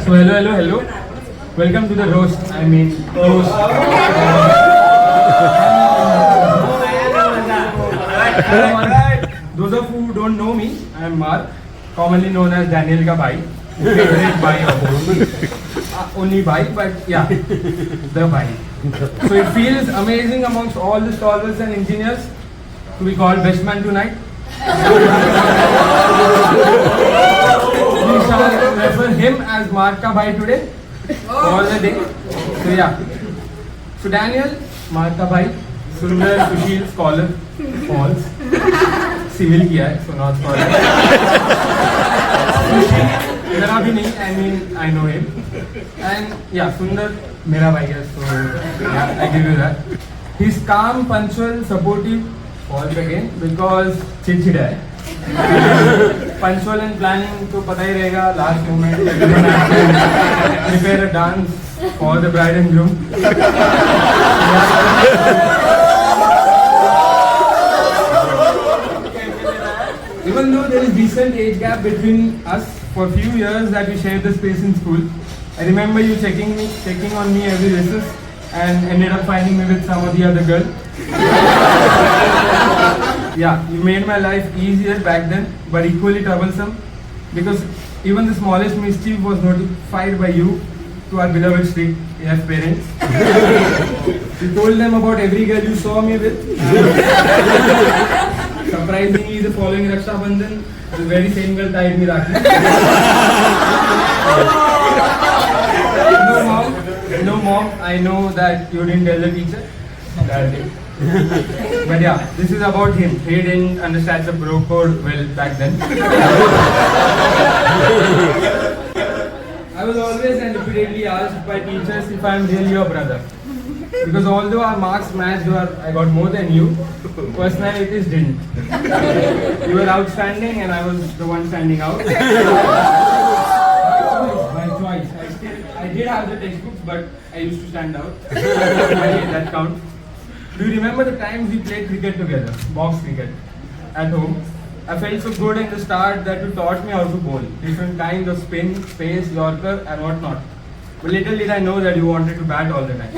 So hello. Welcome to the roast. I mean roast. Those of who don't know me, I am Mark, commonly known as Daniel ka bhai, favorite bhai of only bhai, but yeah, the bhai. So it feels amazing amongst all the stalwarts and engineers to be called best man tonight. We shall refer him as Mark ka bhai today, all the day. So yeah. So Daniel, Mark ka bhai, Sundar, Sushil, scholar, false. Civil किया है, so not scholar. Sushil, मेरा भी नहीं, I mean I know him. And yeah, Sundar, मेरा भाई है, so yeah, I give you that. He's calm, punctual, supportive, false again, because चिड़चिड़ा है. Punctual and planning तो पता ही रहेगा, last moment prepare a dance for the bride and groom. Even though there is decent age gap between us for few years that we shared the space in school, I remember you checking on me every recess and ended up finding me with some of the other girl. Yeah, you made my life easier back then, but equally troublesome, because even the smallest mischief was notified by you to our beloved strict AF parents. You told them about every girl you saw me with. Surprisingly, the following Raksha Bandhan, the very same girl tied me Rakhi. No mom, I know that you didn't tell the teacher. But yeah, this is about him. He didn't understand the bro code well back then. I was always and repeatedly asked by teachers if I am really your brother. Because although our marks matched or I got more than you, personalities didn't. You were outstanding and I was the one standing out. By choice. I did have the textbooks, but I used to stand out. That counts. Do you remember the times we played cricket together, box cricket, at home? I felt so good in the start that you taught me how to bowl, different kinds of spin, pace, yorker and whatnot. But little did I know that you wanted to bat all the time.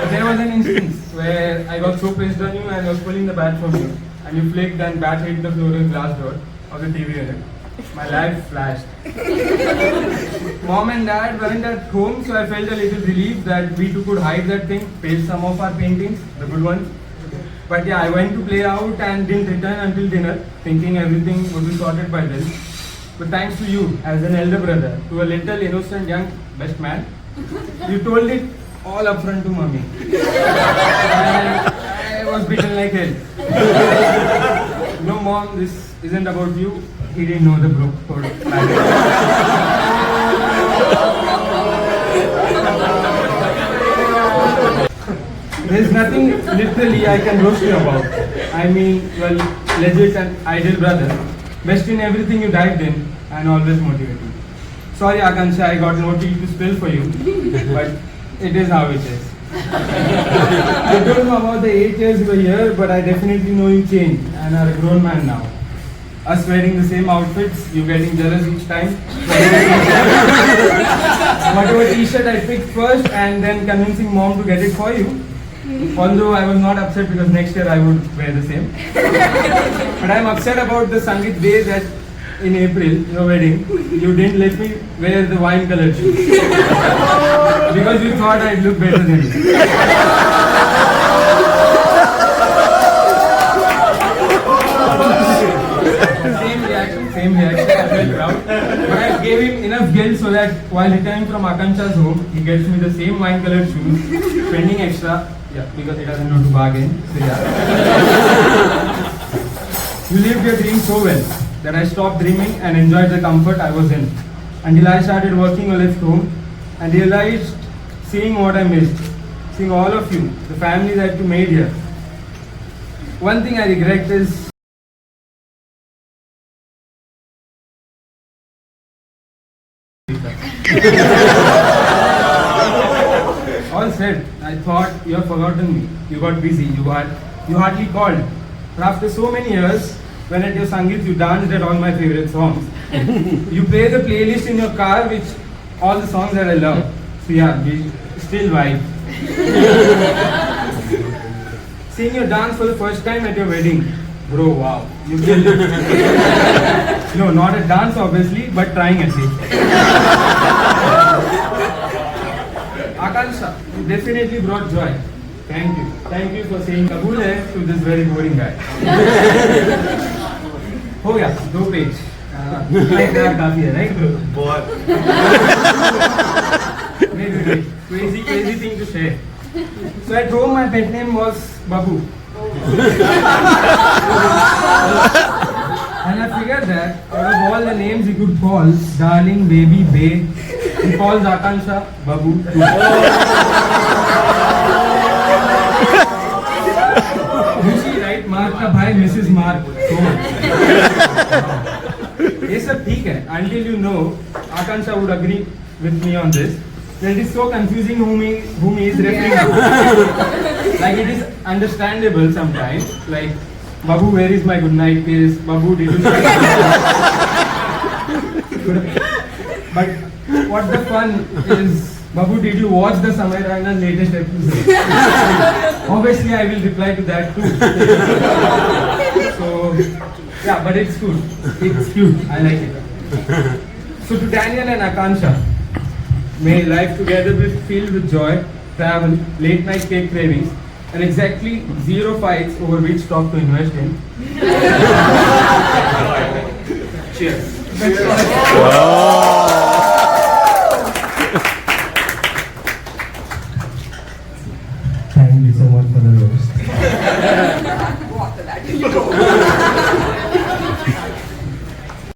There was an instance where I got so pissed on you and I was pulling the bat from you, and you flicked and bat hit the fluorescent glass door of the TV unit. My life flashed. Mom and dad weren't at home, so I felt a little relief that we two could hide that thing, paste some of our paintings, the good ones. But yeah, I went to play out and didn't return until dinner, thinking everything would be sorted by then. But thanks to you, as an elder brother, to a little innocent young best man, you told it all upfront to mommy. And I was beaten like hell. No mom, this isn't about you. He didn't know the group code. There's nothing literally I can roast you about. I mean, well, legit and ideal brother. Best in everything you dived in and always motivating. Sorry Akansha, I got no tea to spill for you, but it is how it is. I don't know about the 8 years you were here, but I definitely know you changed and are a grown man now. Us wearing the same outfits, you getting jealous each time. Whatever t-shirt I picked first and then convincing mom to get it for you. Although I was not upset because next year I would wear the same. But I am upset about the Sangeet day that in April, your wedding, you didn't let me wear the wine colored shoes. Because you thought I'd look better than you. Same reaction, I felt proud. But I gave him enough guilt so that while returning from Akansha's home, he gets me the same wine colored shoes, spending extra. Yeah, because he doesn't know to bargain. So yeah. You lived your dream so well that I stopped dreaming and enjoyed the comfort I was in. Until I started working or left home and realized seeing what I missed. Seeing all of you, the family that you made here. One thing I regret is all said, I thought you have forgotten me. You got busy. You hardly called. But after so many years, when at your Sangeet you danced at all my favorite songs. You play the playlist in your car, which all the songs that I love. So yeah, we still vibe. Seeing you dance for the first time at your wedding, bro, wow, you killed it. No, not a dance obviously, but trying at least. Akansha, you definitely brought joy. Thank you. Thank you for saying kabul hai to this very boring guy. हो गया 2 page यार काफी है right बहुत crazy thing to say. So at home my pet name was Babu. And I figured that out of all the names he could call, darling, baby, babe, he calls Akansha Babu too. Rishi, right? Mark का भाई Mrs. Mark. So much. ये सब ठीक है until you know Akansha would agree with me on this. That is so confusing whom he is referring to. Like it is understandable sometimes. Like Babu, where is my good night kiss? Babu, did you? But what the fun is, Babu, did you watch the Samay Rana's latest episode? Obviously, I will reply to that too. So yeah, but it's cool. It's cute. I like it. So to Daniel and Akansha, may life together be filled with joy, travel, late night cake cravings, and exactly 0 fights over which stock to invest in. Cheers. Wow.